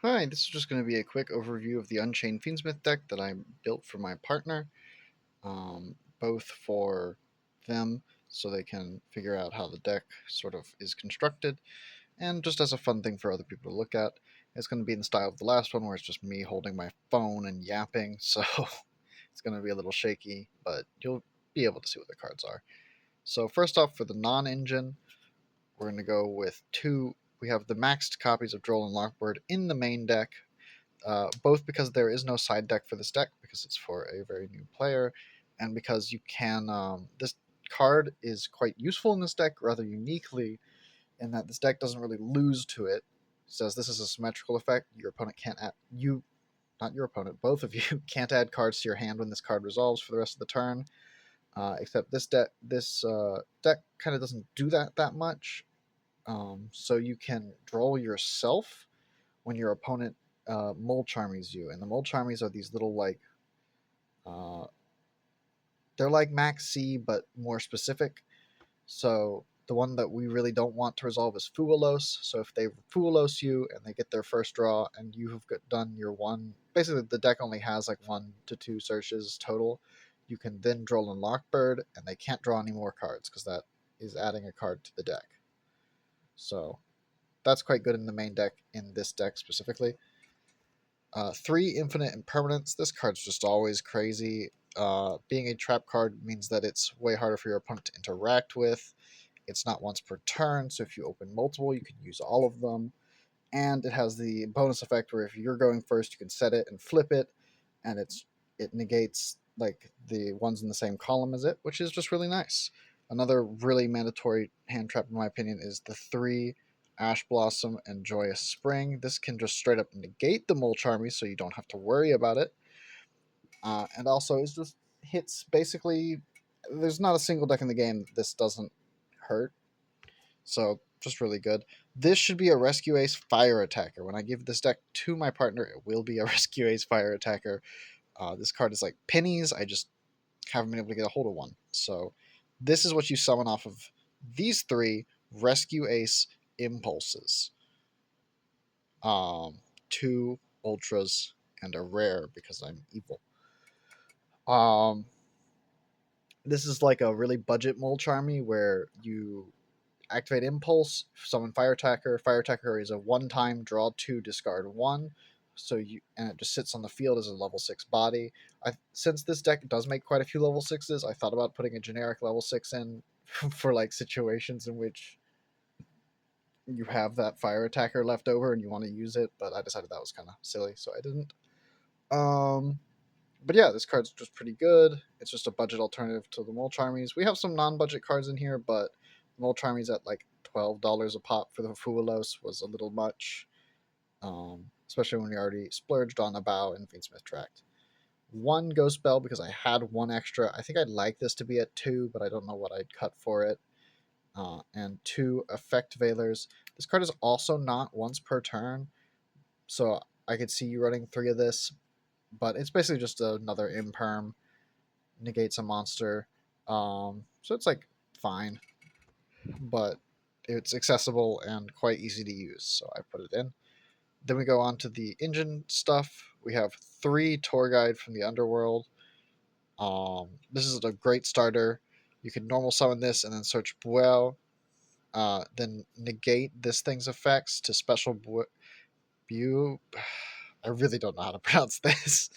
Hi, this is just going to be a quick overview of the Unchained Fiendsmith deck that I built for my partner, both for them so they can figure out how the deck sort of is constructed, and just as a fun thing for other people to look at. It's going to be in the style of the last one where it's just me holding my phone and yapping, so it's going to be a little shaky, but you'll be able to see what the cards are. So first off, for the non-engine, we're going to go with two. We have the maxed copies of Droll and Lockbird in the main deck, both because there is no side deck for this deck because it's for a very new player, and because you can. This card is quite useful in this deck, rather uniquely, in that this deck doesn't really lose to it. It says this is a symmetrical effect. Your opponent can't add you, not your opponent, both of you can't add cards to your hand when this card resolves for the rest of the turn. Except this deck kind of doesn't do that much. So you can draw yourself when your opponent mole charmies you, and the mole charmies are these little uh, they're like max C but more specific. So the one that we really don't want to resolve is Fualos. So if they Fualos you and they get their first draw and you have done your one, basically the deck only has like 1 to 2 searches total. You can then draw in Lockbird, and they can't draw any more cards because that is adding a card to the deck. So that's quite good in the main deck in this deck specifically. 3 infinite impermanence. This card's just always crazy. Being a trap card means that it's way harder for your opponent to interact with. It's not once per turn, so if you open multiple, you can use all of them. And it has the bonus effect where if you're going first, you can set it and flip it, and it negates like the ones in the same column as it, which is just really nice. Another really mandatory hand trap, in my opinion, is the 3 Ash Blossom and Joyous Spring. This can just straight up negate the Mole Charmy, so you don't have to worry about it. And also, it just hits basically. There's not a single deck in the game that this doesn't hurt. So, just really good. This should be a Rescue Ace Fire Attacker. When I give this deck to my partner, it will be a Rescue Ace Fire Attacker. This card is like pennies. I just haven't been able to get a hold of one. So, this is what you summon off of these 3 Rescue Ace Impulses. 2 Ultras and a Rare because I'm evil. This is like a really budget Mole Charmy where you activate Impulse, summon Fire Attacker. Fire Attacker is a one-time draw 2, discard 1. So and it just sits on the field as a level 6 body. Since this deck does make quite a few level 6s, I thought about putting a generic level 6 in for like situations in which you have that Fire Attacker left over and you want to use it, but I decided that was kind of silly, so I didn't. But yeah, this card's just pretty good. It's just a budget alternative to the Mole Charmies. We have some non-budget cards in here, but Mole Charmies at like $12 a pop for the Fualos was a little much, especially when we already splurged on a Bow and Fiendsmith Tract. 1 Ghost Bell because I had 1 extra. I think I'd like this to be at 2, but I don't know what I'd cut for it. And 2 Effect Veilers. This card is also not once per turn, so I could see you running 3 of this, but it's basically just another imperm, negates a monster. So it's like fine, but it's accessible and quite easy to use, so I put it in. Then we go on to the engine stuff. We have 3 Tour Guide from the Underworld. This is a great starter. You can normal summon this and then search Buell. Then negate this thing's effects to special Bu. I really don't know how to pronounce this.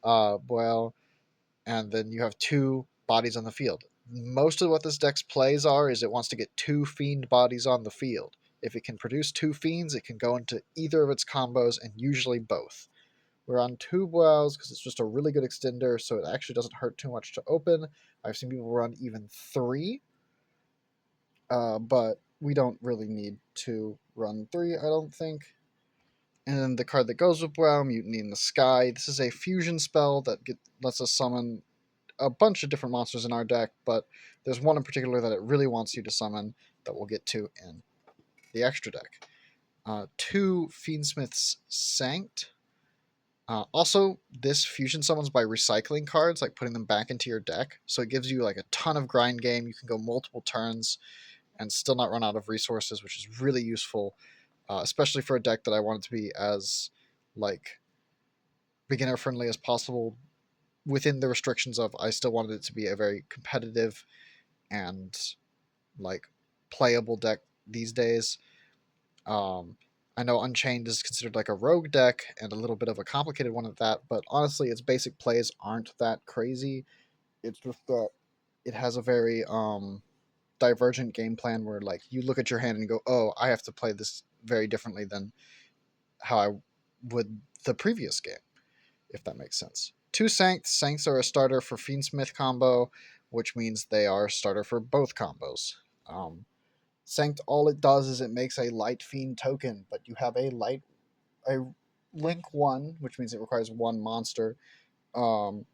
Buell. And then you have 2 bodies on the field. Most of what this deck's plays are is it wants to get 2 fiend bodies on the field. If it can produce 2 fiends, it can go into either of its combos, and usually both. We're on 2 Bows because it's just a really good extender, so it actually doesn't hurt too much to open. I've seen people run even 3, but we don't really need to run 3, I don't think. And then the card that goes with Wow, Mutiny in the Sky. This is a fusion spell that lets us summon a bunch of different monsters in our deck, but there's one in particular that it really wants you to summon that we'll get to in the extra deck. 2 Fiendsmith's Sanct. Also, this fusion summons by recycling cards, like putting them back into your deck, so it gives you like a ton of grind game. You can go multiple turns and still not run out of resources, which is really useful, especially for a deck that I want it to be as like beginner friendly as possible within the restrictions of I still wanted it to be a very competitive and like playable deck these days. Um, I know Unchained is considered like a rogue deck and a little bit of a complicated one at that, but honestly, its basic plays aren't that crazy. It's just that it has a very divergent game plan where like you look at your hand and go, "Oh, I have to play this very differently than how I would the previous game," if that makes sense. Two Sancts. Sancts are a starter for Fiendsmith combo, which means they are a starter for both combos. Um, Sanct, all it does is it makes a light fiend token, but you have a link one, which means it requires one monster. Um,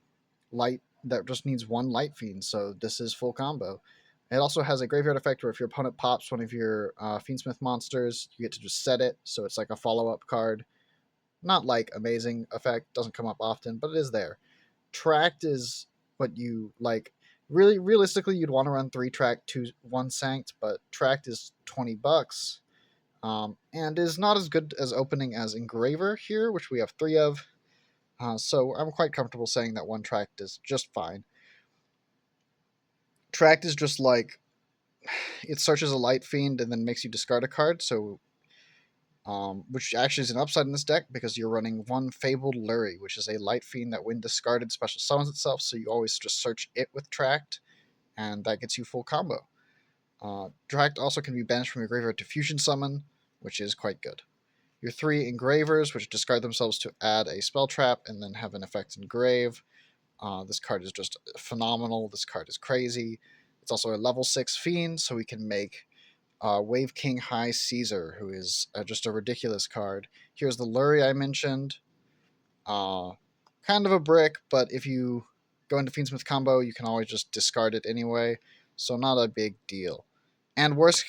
light that just needs one light fiend, so this is full combo. It also has a graveyard effect where if your opponent pops one of your Fiendsmith monsters, you get to just set it, so it's like a follow up card. Not like amazing effect, doesn't come up often, but it is there. Tracked is what you like. Really, realistically, you'd want to run 3 track, 1 Sanct, but Tracked is $20, and is not as good as opening as Engraver here, which we have 3 of. So I'm quite comfortable saying that 1 Tracked is just fine. Tracked is just like it searches a light fiend and then makes you discard a card. So, which actually is an upside in this deck because you're running 1 Fabled Lurie, which is a light fiend that when discarded special summons itself. So you always just search it with Tracked, and that gets you full combo. Tracked also can be banished from your graveyard to fusion summon, which is quite good. Your 3 Engravers, which discard themselves to add a spell trap and then have an effect engrave. This card is just phenomenal. This card is crazy. It's also a level 6 fiend, so we can make Wave King High Caesar, who is just a ridiculous card. Here's the Lurie I mentioned. Uh, kind of a brick, but if you go into Fiendsmith combo, you can always just discard it anyway, so not a big deal. And worst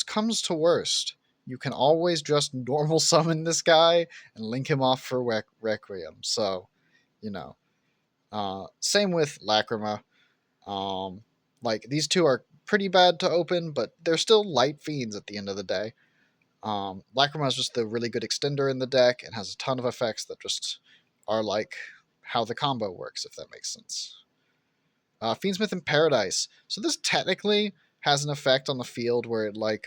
comes to worst, you can always just normal summon this guy and link him off for Requiem. So, you know, same with Lacrima. Um, like these two are pretty bad to open, but they're still light fiends at the end of the day. Lacrima is just the really good extender in the deck and has a ton of effects that just are like how the combo works, if that makes sense. Fiendsmith in Paradise. So this technically has an effect on the field where it like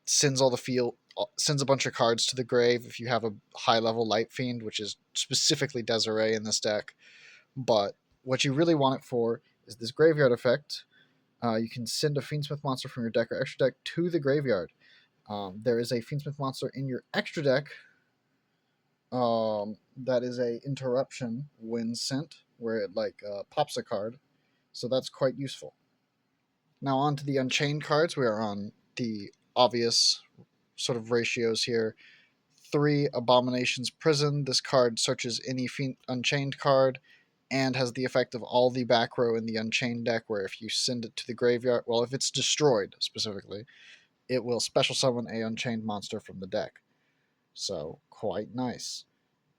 sends a bunch of cards to the grave if you have a high level light fiend, which is specifically Desiree in this deck. But what you really want it for is this graveyard effect. You can send a Fiendsmith monster from your deck or extra deck to the graveyard. There is a Fiendsmith monster in your extra deck that is a interruption when sent, where it like pops a card. So that's quite useful. Now on to the Unchained cards. We are on the obvious sort of ratios here. 3 Abominations Prison. This card searches any Unchained card and has the effect of all the back row in the Unchained deck, where if you send it to the graveyard, well, if it's destroyed specifically, it will special summon a Unchained monster from the deck. So, quite nice.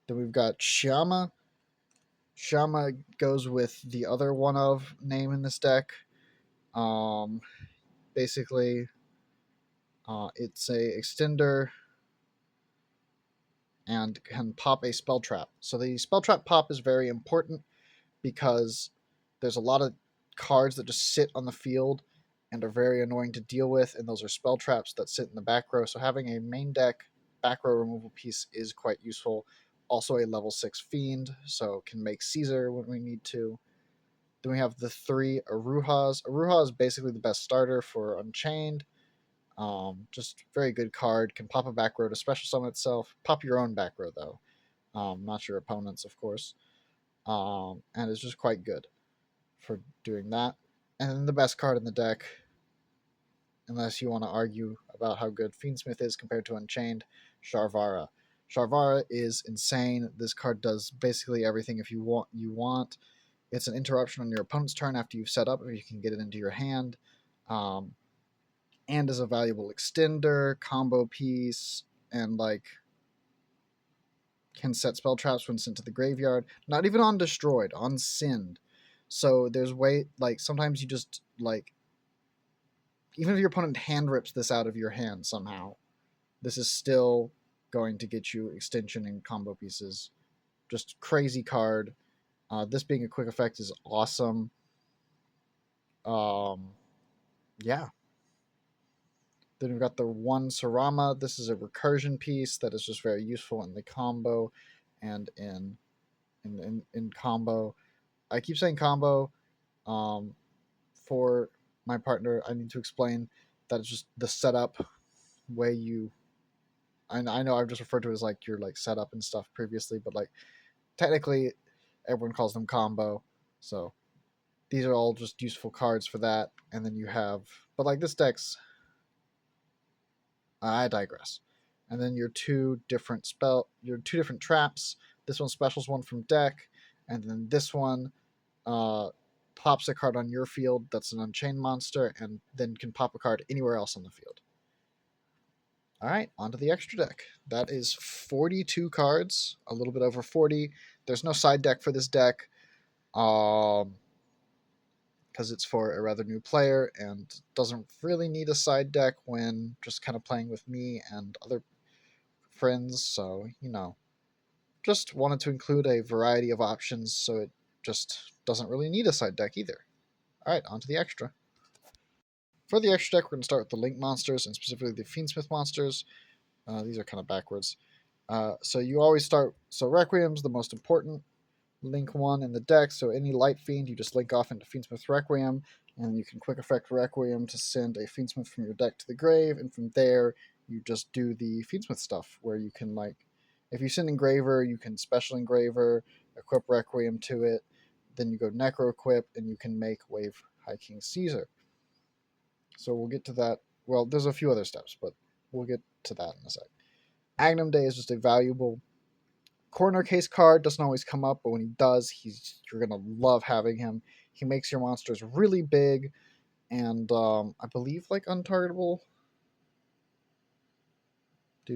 Then we've got Shama. Shama goes with the other one of name in this deck. Um, basically, it's a extender and can pop a spell trap. So the spell trap pop is very important because there's a lot of cards that just sit on the field and are very annoying to deal with, and those are spell traps that sit in the back row. So having a main deck back row removal piece is quite useful. Also a level 6 fiend, so can make Caesar when we need to. Then we have the 3 Aruhas. Aruha is basically the best starter for Unchained. Just very good card. Can pop a back row to special summon itself. Pop your own back row though, not your opponent's, of course. And it's just quite good for doing that. And then the best card in the deck, unless you want to argue about how good Fiendsmith is compared to Unchained, Sharvara. Sharvara is insane. This card does basically everything if you want. It's an interruption on your opponent's turn after you've set up, if you can get it into your hand. And is a valuable extender, combo piece, and like can set spell traps when sent to the graveyard. Not even on destroyed, on sinned. So there's like sometimes you just like, even if your opponent hand rips this out of your hand somehow, this is still going to get you extension and combo pieces. Just crazy card. This being a quick effect is awesome. Yeah. Then we've got the one Sarama. This is a recursion piece that is just very useful in the combo and in combo. I keep saying combo. For my partner, I need to explain that it's just the setup way you. I know I've just referred to it as like your like setup and stuff previously, but like technically everyone calls them combo. So these are all just useful cards for that. And then you have, but like this deck's, I digress. And then your two different traps. This one specials one from deck, and then this one uh, pops a card on your field that's an Unchained monster, and then can pop a card anywhere else on the field. All right, onto the extra deck. That is 42 cards, a little bit over 40. There's no side deck for this deck, because it's for a rather new player and doesn't really need a side deck when just kind of playing with me and other friends. So, just wanted to include a variety of options so it just doesn't really need a side deck either. All right, onto the extra. For the extra deck, we're going to start with the Link monsters, and specifically the Fiendsmith monsters. These are kind of backwards. So you always start. So Requiem's the most important link one in the deck. So any Light Fiend, you just link off into Fiendsmith Requiem, and you can quick effect Requiem to send a Fiendsmith from your deck to the grave, and from there you just do the Fiendsmith stuff, where you can if you send Engraver, you can special Engraver, equip Requiem to it, then you go Necro Equip, and you can make Wave High King Caesar. So we'll get to that. Well, there's a few other steps, but we'll get to that in a sec. Agnum Day is just a valuable corner case card. Doesn't always come up, but when he does, you're gonna love having him. He makes your monsters really big, and I believe like untargetable. No,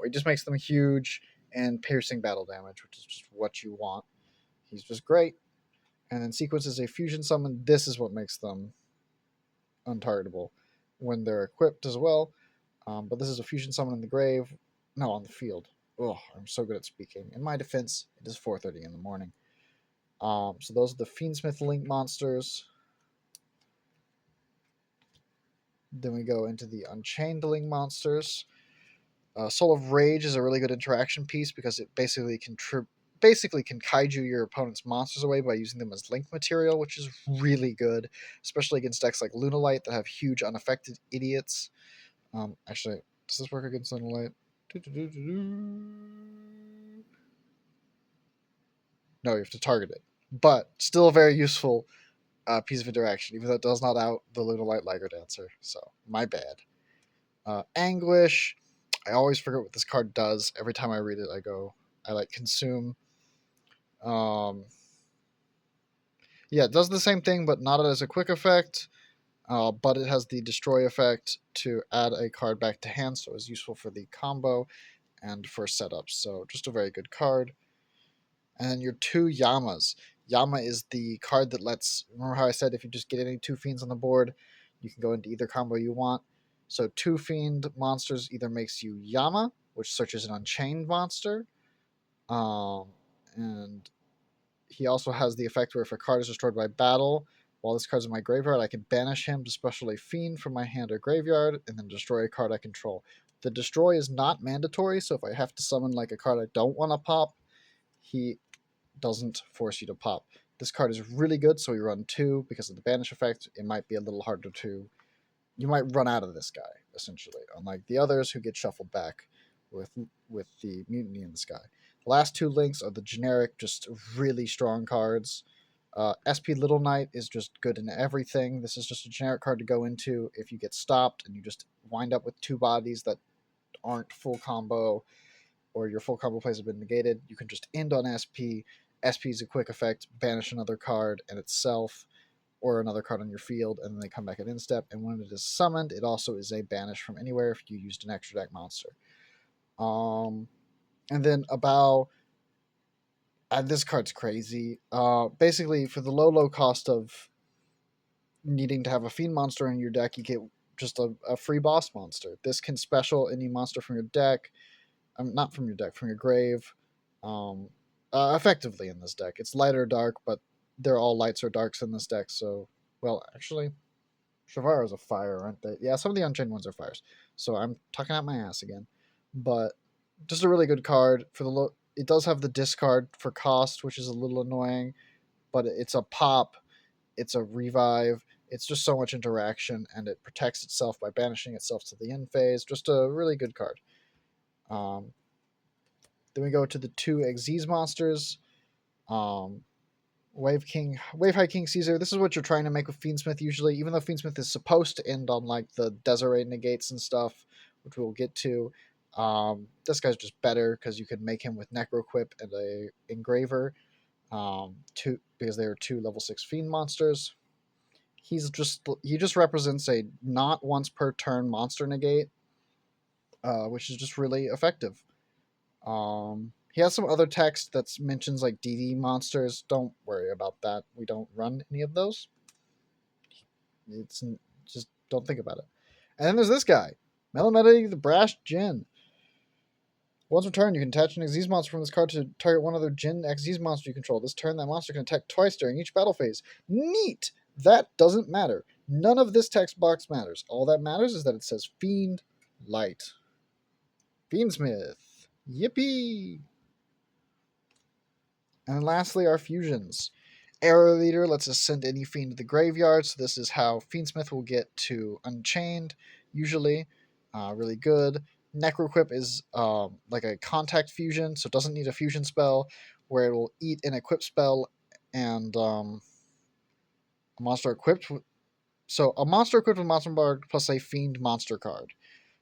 it just makes them huge and piercing battle damage, which is just what you want. He's just great. And then Sequence is a fusion summon. This is what makes them untargetable when they're equipped as well. But this is a fusion summon in the grave. No, on the field. Oh, I'm so good at speaking. In my defense, it is 4:30 in the morning. So those are the Fiendsmith Link monsters. Then we go into the Unchained Link monsters. Soul of Rage is a really good interaction piece because it basically can kaiju your opponent's monsters away by using them as link material, which is really good, especially against decks like Lunalight that have huge unaffected idiots. Actually, does this work against Lunalight? No, you have to target it. But still a very useful piece of interaction, even though it does not out the Lunalight Liger Dancer. So, my bad. Anguish. I always forget what this card does. Every time I read it, I consume. Yeah, it does the same thing, but not as a quick effect. But it has the destroy effect to add a card back to hand, so it's useful for the combo and for setups. So just a very good card. And then your two Yamas. Yama is the card that remember how I said if you just get any two Fiends on the board, you can go into either combo you want. So two Fiend monsters either makes you Yama, which searches an Unchained monster, and he also has the effect where if a card is destroyed by battle, while this card's in my graveyard, I can banish him to special a Fiend from my hand or graveyard, and then destroy a card I control. The destroy is not mandatory, so if I have to summon like a card I don't want to pop, he doesn't force you to pop. This card is really good, so we run two because of the banish effect. It might be a little harder to. You might run out of this guy, essentially, unlike the others who get shuffled back with the Mutiny in the Sky. The last two links are the generic, just really strong cards. SP Little Knight is just good in everything. This is just a generic card to go into if you get stopped and you just wind up with two bodies that aren't full combo, or your full combo plays have been negated. You can just end on SP. SP is a quick effect, banish another card and itself, or another card on your field, and then they come back at instep. And when it is summoned, it also is a banish from anywhere if you used an extra deck monster. And then this card's crazy. Basically, for the low cost of needing to have a Fiend monster in your deck, you get just a free boss monster. This can special any monster from your deck, not from your deck, from your grave, um, effectively in this deck. It's light or dark, but they're all lights or darks in this deck. So, well, actually, Shavara's a fire, aren't they? Yeah, some of the Unchained ones are fires. So I'm talking out my ass again. But just a really good card for the it does have the discard for cost, which is a little annoying, but it's a pop, it's a revive, it's just so much interaction, and it protects itself by banishing itself to the end phase. Just a really good card. Um, then we go to the two Xyz monsters. Um, Wave High King Caesar. This is what you're trying to make with Fiendsmith usually, even though Fiendsmith is supposed to end on like the Desiree negates and stuff, which we'll get to. This guy's just better because you can make him with Necroquip and a Engraver, two because they are two level 6 Fiend monsters. He just represents a not once per turn monster negate, which is just really effective. He has some other text that mentions like DD monsters. Don't worry about that. We don't run any of those. It's just don't think about it. And then there's this guy, Melamedi the Brash Djinn. Once per turn, you can attach an Xyz monster from this card to target one other Djinn Xyz monster you control. This turn, that monster can attack twice during each battle phase. Neat! That doesn't matter. None of this text box matters. All that matters is that it says Fiend Light. Fiendsmith. Yippee! And lastly, our fusions. Arrow Leader lets us send any fiend to the graveyard, so this is how Fiendsmith will get to Unchained, usually. Really good. Necroquip is like a contact fusion, so it doesn't need a fusion spell, where it will eat an equip spell and a monster equipped. So a monster equipped with Monster Bard plus a fiend monster card.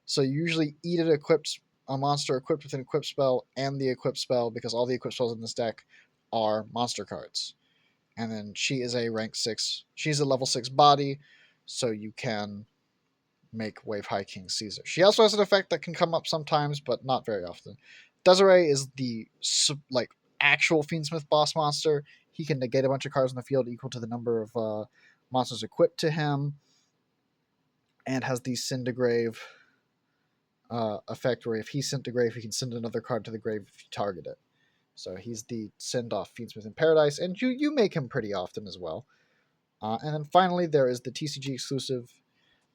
So you usually eat it equipped a monster equipped with an equip spell and the equip spell because all the equip spells in this deck are monster cards. And then she is a rank 6. She's a level 6 body, so you can make Wave High King Caesar. She also has an effect that can come up sometimes, but not very often. Desiree is the like actual Fiendsmith boss monster. He can negate a bunch of cards in the field equal to the number of monsters equipped to him, and has the Send to Grave effect where if he's sent to grave, he can send another card to the grave if you target it. So he's the send off Fiendsmith in Paradise, and you make him pretty often as well. And then finally, there is the TCG exclusive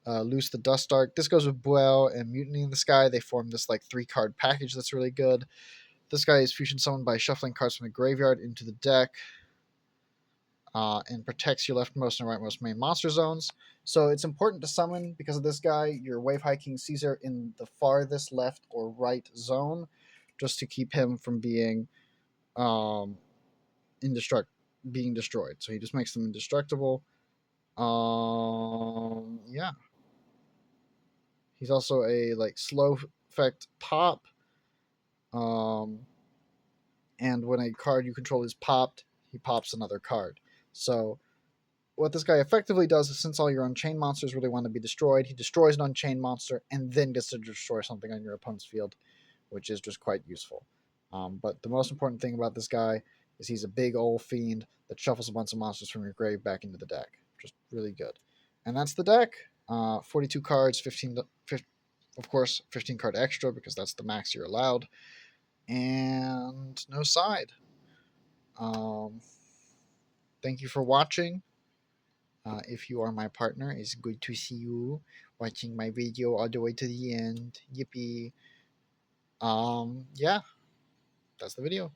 Loose the Dust Dark. This goes with Buell and Mutiny in the Sky. They form this like 3-card package that's really good. This guy is fusion summoned by shuffling cards from the graveyard into the deck, and protects your leftmost and rightmost main monster zones. So it's important to summon, because of this guy, your Wave High King Caesar in the farthest left or right zone, just to keep him from being being destroyed. So he just makes them indestructible. Yeah. He's also a like slow effect pop. And when a card you control is popped, he pops another card. So what this guy effectively does is, since all your Unchained monsters really want to be destroyed, he destroys an Unchained monster and then gets to destroy something on your opponent's field, which is just quite useful. But the most important thing about this guy is he's a big old fiend that shuffles a bunch of monsters from your grave back into the deck. Just really good. And that's the deck. 42 cards, 15, of course, 15 card extra because that's the max you're allowed. And no side. Thank you for watching. If you are my partner, it's good to see you watching my video all the way to the end. Yippee. Yeah, that's the video.